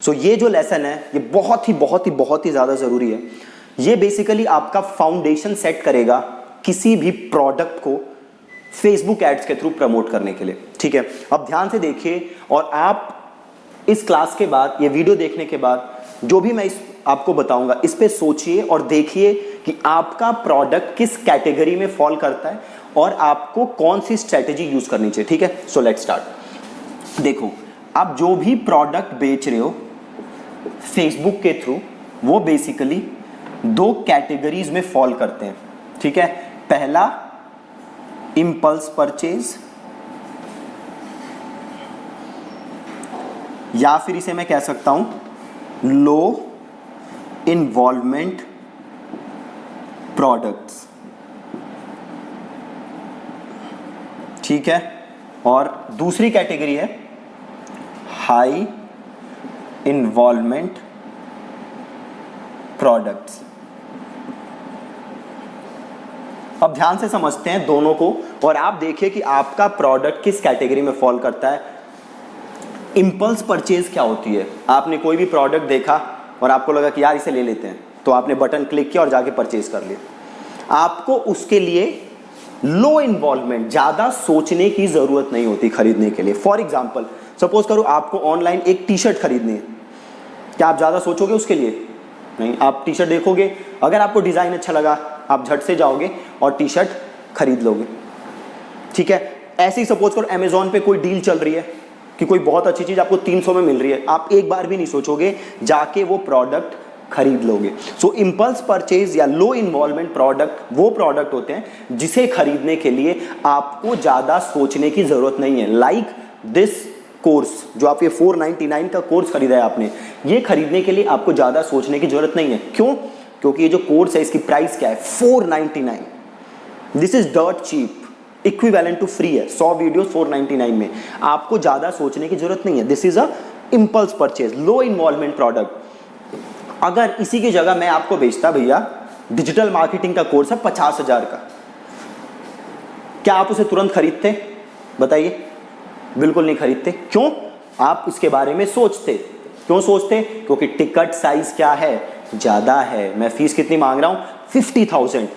सो ये जो लेसन है ये बहुत ही ज़्यादा ज़रूरी है। ये बेसिकली आपका फाउंडेशन सेट करेगा किसी भी प्रोडक्ट को फेसबुक एड्स के थ्रू प्रमोट करने के लिए। ठीक है, अब ध्यान से देखिए और आप इस क्लास के बाद, ये वीडियो देखने के बाद जो भी मैं आपको बताऊंगा इस पे सोचिए और देखिए कि आपका प्रोडक्ट किस कैटेगरी में फॉल करता है और आपको कौन सी स्ट्रेटेजी यूज करनी चाहिए। ठीक है, सो लेट्स स्टार्ट। देखो, आप जो भी प्रोडक्ट बेच रहे हो फेसबुक के थ्रू, वो बेसिकली दो कैटेगरीज में फॉल करते हैं। ठीक है, पहला इंपल्स परचेज, या फिर इसे मैं कह सकता हूं लो इन्वॉल्वमेंट प्रोडक्ट्स। ठीक है, और दूसरी कैटेगरी है हाई इन्वॉल्वमेंट प्रोडक्ट्स। अब ध्यान से समझते हैं दोनों को और आप देखिए कि आपका प्रोडक्ट किस कैटेगरी में फॉल करता है। इंपल्स परचेज क्या होती है? आपने कोई भी प्रोडक्ट देखा और आपको लगा कि यार इसे ले लेते हैं, तो आपने बटन क्लिक किया और जाके परचेज कर लिया। आपको उसके लिए लो इन्वॉल्वमेंट, ज़्यादा सोचने की ज़रूरत नहीं होती खरीदने के लिए। फॉर एग्जाम्पल, सपोज करो आपको ऑनलाइन एक टी शर्ट खरीदनी है, क्या आप ज़्यादा सोचोगे उसके लिए? नहीं, आप टी शर्ट देखोगे, अगर आपको डिज़ाइन अच्छा लगा आप झट से जाओगे और टी शर्ट खरीद लोगे। ठीक है, ऐसे ही सपोज करो अमेजोन पे कोई डील चल रही है कि कोई बहुत अच्छी चीज़ आपको 300 में मिल रही है, आप एक बार भी नहीं सोचोगे, जाके वो प्रोडक्ट खरीद लोगे। सो इंपल्स परचेज या लो इन्वॉल्वमेंट प्रोडक्ट वो प्रोडक्ट होते हैं जिसे खरीदने के लिए आपको ज़्यादा सोचने की ज़रूरत नहीं है। लाइक दिस कोर्स, जो आप ये 499 का कोर्स खरीदा है आपने, ये खरीदने के लिए आपको ज़्यादा सोचने की ज़रूरत नहीं है। क्यों? क्योंकि ये जो कोर्स है इसकी प्राइस क्या है? 499। This is dirt cheap, equivalent to free है। 100 वीडियोस 499 में, आपको ज़्यादा सोचने की ज़रूरत नहीं है। This is a impulse purchase, low involvement product. अगर इसी की जगह मैं आपको बेचता, भैया डिजिटल मार्केटिंग का कोर्स है 50,000 का, क्या आप उसे तुरंत खरीदते? बताइए। बिल्कुल नहीं खरीदते। क्यों? आप इसके बारे में सोचते। क्यों सोचते? क्योंकि टिकट साइज क्या है? ज़्यादा है। मैं फीस कितनी मांग रहा हूँ? 50,000।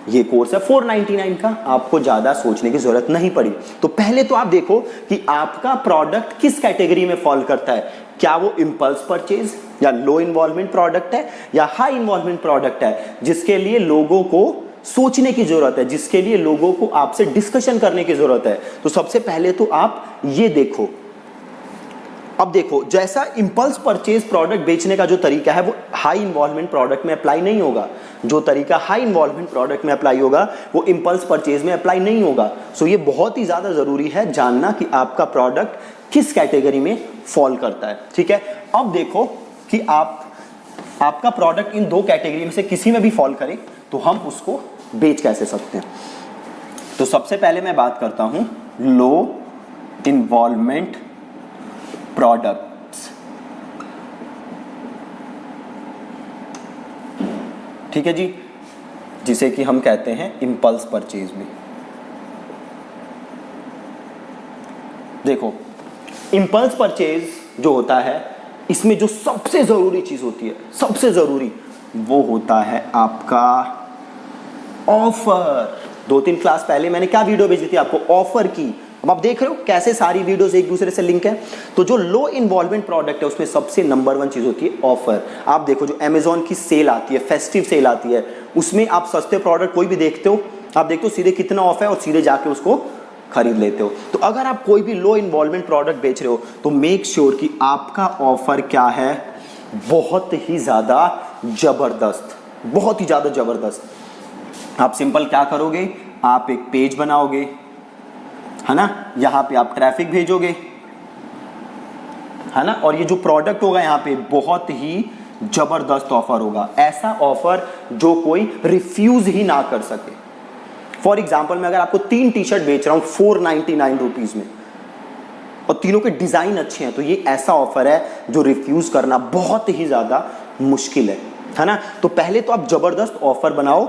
ये कोर्स है 499 का, आपको ज़्यादा सोचने की ज़रूरत नहीं पड़ी। तो पहले तो आप देखो कि आपका प्रोडक्ट किस कैटेगरी में फॉल करता है। क्या वो इंपल्स परचेज या लो इन्वॉल्वमेंट प्रोडक्ट है, या हाई इन्वॉल्वमेंट प्रोडक्ट है जिसके लिए लोगों को सोचने की जरूरत है, जिसके लिए लोगों को आपसे डिस्कशन करने की जरूरत है। तो सबसे पहले तो आप ये देखो। अब देखो, जैसा इंपल्स परचेज प्रोडक्ट बेचने का जो तरीका है वो हाई इन्वॉल्वमेंट प्रोडक्ट में अप्लाई नहीं होगा। जो तरीका हाई इन्वॉल्वमेंट प्रोडक्ट में अप्लाई होगा वो इंपल्स परचेज में अप्लाई नहीं होगा। सो ये बहुत ही ज्यादा जरूरी है जानना कि आपका प्रोडक्ट किस कैटेगरी में फॉल करता है। ठीक है, अब देखो कि आपका प्रोडक्ट इन दो कैटेगरी में से किसी में भी फॉल करे तो हम उसको बेच कैसे सकते हैं। तो सबसे पहले मैं बात करता हूं लो इन्वॉल्वमेंट प्रोडक्ट्स। ठीक है जी, जिसे कि हम कहते हैं इंपल्स परचेज में। देखो, इंपल्स परचेज जो होता है इसमें जो सबसे जरूरी चीज होती है, सबसे जरूरी, वो होता है आपका ऑफर। 2-3 क्लास पहले मैंने क्या वीडियो भेजी थी आपको? ऑफर की। अब आप देख रहे हो कैसे सारी वीडियोस एक दूसरे से लिंक है। तो जो लो इन्वॉल्वमेंट प्रोडक्ट है उसमें सबसे नंबर 1 चीज होती है ऑफर। आप देखो, जो अमेजोन की सेल आती है, फेस्टिव सेल आती है, उसमें आप सस्ते प्रोडक्ट कोई भी देखते हो, आप देखते हो सीधे कितना ऑफ है और सीधे जाके उसको खरीद लेते हो। तो अगर आप कोई भी लो इन्वॉल्वमेंट प्रोडक्ट बेच रहे हो तो मेक श्योर कि आपका ऑफर क्या है? बहुत ही ज्यादा जबरदस्त, बहुत ही ज्यादा जबरदस्त। आप सिंपल क्या करोगे? आप एक पेज बनाओगे, है ना, यहां पे आप ट्रैफिक भेजोगे, है ना, और ये जो प्रोडक्ट होगा यहाँ पे बहुत ही जबरदस्त ऑफर होगा। ऐसा ऑफर जो कोई रिफ्यूज ही ना कर सके। फॉर एग्जाम्पल, मैं अगर आपको 3 टी शर्ट बेच रहा हूं 499 रुपीज में और तीनों के डिजाइन अच्छे हैं, तो ये ऐसा ऑफर है जो रिफ्यूज करना बहुत ही ज्यादा मुश्किल है ना। तो पहले तो आप जबरदस्त ऑफर बनाओ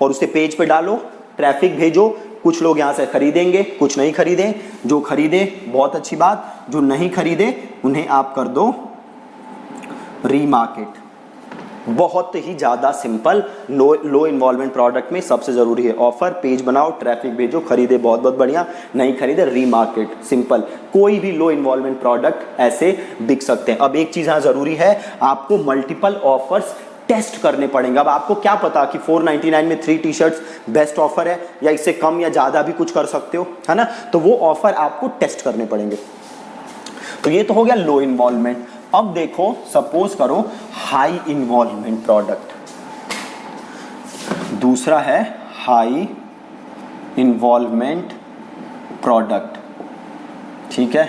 और उसे पेज पे डालो, ट्रैफिक भेजो। कुछ लोग यहाँ से खरीदेंगे, कुछ नहीं खरीदे। जो खरीदे बहुत अच्छी बात, जो नहीं खरीदे उन्हें आप कर दो रीमार्केट, बहुत ही ज़्यादा सिंपल। लो इन्वॉल्वमेंट प्रोडक्ट में सबसे ज़रूरी है ऑफर, पेज बनाओ, ट्रैफिक भेजो, खरीदे बहुत बहुत बढ़िया, नहीं खरीदे रीमार्केट, सिंपल। कोई भी लो इन्वॉल्वमेंट प्रोडक्ट ऐसे बिक सकते हैं। अब एक चीज़ यहाँ ज़रूरी है, आपको मल्टीपल ऑफर्स टेस्ट करने पड़ेंगे। अब आपको क्या पता कि 499 में 3 टी शर्ट्स बेस्ट ऑफर है, या इससे कम या ज़्यादा भी कुछ कर सकते हो, है ना। तो वो ऑफर आपको टेस्ट करने पड़ेंगे। तो ये तो हो गया लो इन्वॉल्वमेंट। अब देखो, सपोज करो हाई इन्वॉल्वमेंट प्रोडक्ट, दूसरा है हाई इन्वॉल्वमेंट प्रोडक्ट, ठीक है।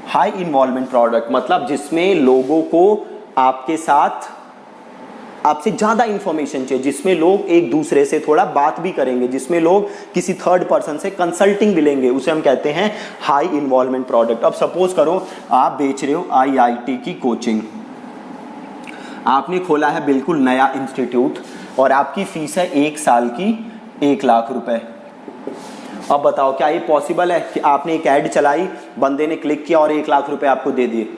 हाई इन्वॉल्वमेंट प्रोडक्ट मतलब जिसमें लोगों को आपके साथ, आपसे ज़्यादा इंफॉर्मेशन चाहिए, जिसमें लोग एक दूसरे से थोड़ा बात भी करेंगे, जिसमें लोग किसी थर्ड पर्सन से कंसल्टिंग भी लेंगे, उसे हम कहते हैं हाई इन्वॉल्वमेंट प्रोडक्ट। अब सपोज करो आप बेच रहे हो IIT की कोचिंग, आपने खोला है बिल्कुल नया इंस्टीट्यूट और आपकी फीस है 1 साल की 1 लाख रुपए। अब बताओ क्या ये पॉसिबल है कि आपने एक ऐड चलाई, बंदे ने क्लिक किया और 1 लाख रुपए आपको दे दिए?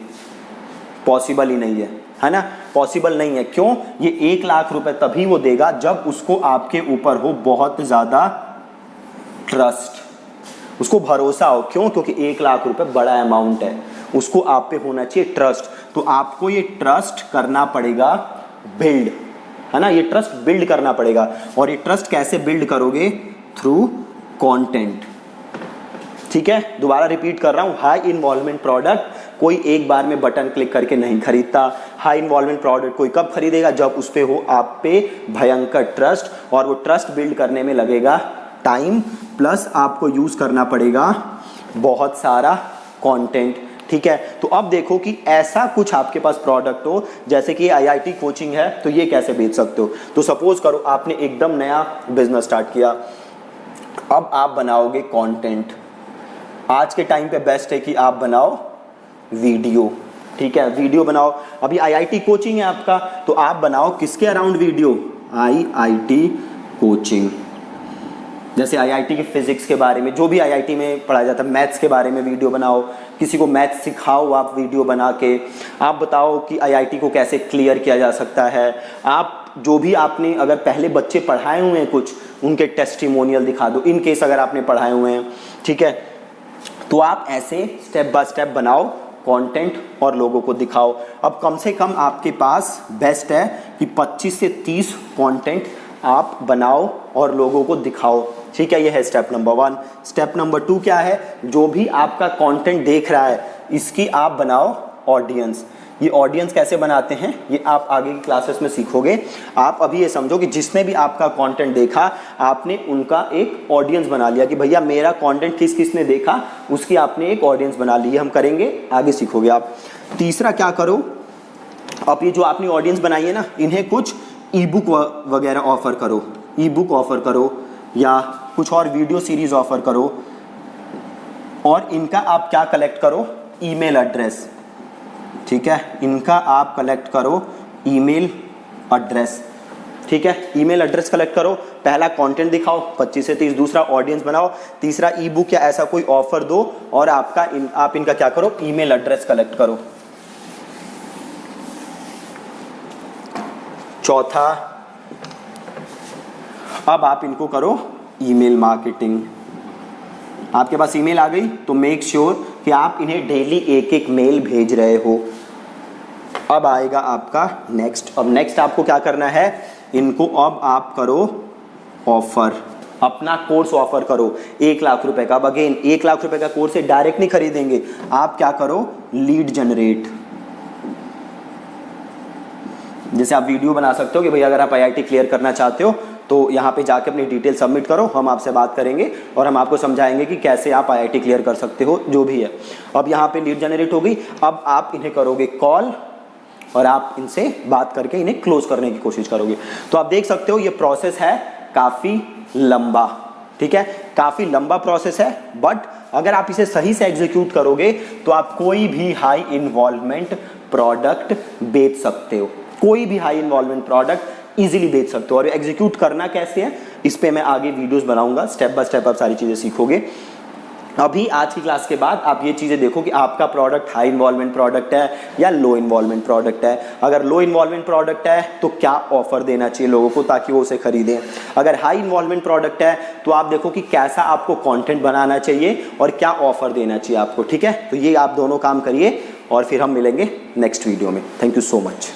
पॉसिबल ही नहीं है ना, पॉसिबल नहीं है। क्यों? ये 1 लाख रुपए तभी वो देगा जब उसको आपके ऊपर हो बहुत ज्यादा ट्रस्ट, उसको भरोसा हो। क्यों? क्योंकि 1 लाख रुपए बड़ा अमाउंट है, उसको आप पे होना चाहिए ट्रस्ट। तो आपको ये ट्रस्ट करना पड़ेगा बिल्ड, है ना, ये ट्रस्ट बिल्ड करना पड़ेगा। और ये ट्रस्ट कैसे बिल्ड करोगे? थ्रू कंटेंट, ठीक है। दोबारा रिपीट कर रहा हूं, हाई इन्वॉल्वमेंट प्रोडक्ट कोई एक बार में बटन क्लिक करके नहीं खरीदता। हाई इन्वॉल्वमेंट प्रोडक्ट कोई कब खरीदेगा? जब उस पे हो आप पे भयंकर ट्रस्ट, और वो ट्रस्ट बिल्ड करने में लगेगा टाइम, प्लस आपको यूज करना पड़ेगा बहुत सारा कंटेंट, ठीक है। तो अब देखो कि ऐसा कुछ आपके पास प्रोडक्ट हो, जैसे कि IIT कोचिंग है, तो ये कैसे बेच सकते हो? तो सपोज करो आपने एकदम नया बिजनेस स्टार्ट किया, अब आप बनाओगे कंटेंट। आज के टाइम पे बेस्ट है कि आप बनाओ वीडियो, ठीक है, वीडियो बनाओ। अभी IIT कोचिंग है आपका, तो आप बनाओ किसके अराउंड वीडियो? IIT coaching. जैसे IIT की फिजिक्स के बारे में, जो भी IIT में पढ़ाया जाता है, मैथ्स के बारे में वीडियो बनाओ, किसी को मैथ्स सिखाओ आप वीडियो बना के। आप बताओ कि IIT को कैसे क्लियर किया जा सकता है। आप जो भी आपने अगर पहले बच्चे पढ़ाए हुए हैं कुछ, उनके टेस्टिमोनियल दिखा दो, इन केस अगर आपने पढ़ाए हुए हैं, ठीक है। तो आप ऐसे स्टेप बाय स्टेप बनाओ कंटेंट और लोगों को दिखाओ। अब कम से कम आपके पास बेस्ट है कि 25 से 30 कंटेंट आप बनाओ और लोगों को दिखाओ, ठीक है। ये है स्टेप नंबर 1। स्टेप नंबर 2 क्या है? जो भी आपका कंटेंट देख रहा है, इसकी आप बनाओ ऑडियंस। ये ऑडियंस कैसे बनाते हैं ये आप आगे की क्लासेस में सीखोगे। आप अभी ये समझो कि जिसने भी आपका कंटेंट देखा, आपने उनका एक ऑडियंस बना लिया कि भैया मेरा कंटेंट किस किस ने देखा, उसकी आपने एक ऑडियंस बना ली। हम करेंगे, आगे सीखोगे आप। तीसरा क्या करो, अब ये जो आपने ऑडियंस बनाई है ना, इन्हें कुछ ई बुक वगैरह ऑफर करो, ई बुक ऑफर करो या कुछ और वीडियो सीरीज ऑफर करो। और इनका आप क्या कलेक्ट करो? ईमेल एड्रेस, ठीक है। इनका आप कलेक्ट करो ईमेल एड्रेस, ठीक है। ईमेल एड्रेस कलेक्ट करो, पहला कंटेंट दिखाओ 25 से 30, दूसरा ऑडियंस बनाओ, तीसरा ई बुक या ऐसा कोई ऑफर दो, और आप इनका क्या करो? ईमेल एड्रेस कलेक्ट करो। चौथा, अब आप इनको करो ईमेल मार्केटिंग। आपके पास ईमेल आ गई तो मेक श्योर कि आप इन्हें डेली एक एक मेल भेज रहे हो। अब आएगा आपका नेक्स्ट। अब नेक्स्ट आपको क्या करना है? इनको अब आप करो ऑफर, अपना कोर्स ऑफर करो 1 लाख रुपए का। अब अगेन 1 लाख रुपए का कोर्स से डायरेक्ट नहीं खरीदेंगे, आप क्या करो? Lead generate. जैसे आप वीडियो बना सकते हो कि भैया अगर आप IIT क्लियर करना चाहते हो तो यहाँ पे जाके अपनी डिटेल सबमिट करो, हम आपसे बात करेंगे और हम आपको समझाएंगे कि कैसे आप IIT क्लियर कर सकते हो, जो भी है। अब यहाँ पे लीड जनरेट हो गई। अब आप इन्हें करोगे कॉल और आप इनसे बात करके इन्हें क्लोज करने की कोशिश करोगे। तो आप देख सकते हो ये प्रोसेस है काफ़ी लंबा, ठीक है, काफ़ी लंबा प्रोसेस है। बट अगर आप इसे सही से एग्जीक्यूट करोगे तो आप कोई भी हाई इन्वॉल्वमेंट प्रोडक्ट बेच सकते हो, कोई भी हाई इन्वॉल्वमेंट प्रोडक्ट इजीली बेच सकते हो। और एग्जीक्यूट करना कैसे है, इस पे मैं आगे वीडियोस बनाऊंगा, स्टेप बाय स्टेप आप सारी चीज़ें सीखोगे। अभी आज की क्लास के बाद आप ये चीज़ें देखो कि आपका प्रोडक्ट हाई इन्वॉल्वमेंट प्रोडक्ट है या लो इन्वॉल्वमेंट प्रोडक्ट है। अगर लो इन्वॉल्वमेंट प्रोडक्ट है तो क्या ऑफर देना चाहिए लोगों को ताकि वो उसे खरीदें। अगर हाई इन्वॉल्वमेंट प्रोडक्ट है तो आप देखो कि कैसा आपको कंटेंट बनाना चाहिए और क्या ऑफर देना चाहिए आपको। ठीक है, तो ये आप दोनों काम करिए और फिर हम मिलेंगे नेक्स्ट वीडियो में। Thank you so much.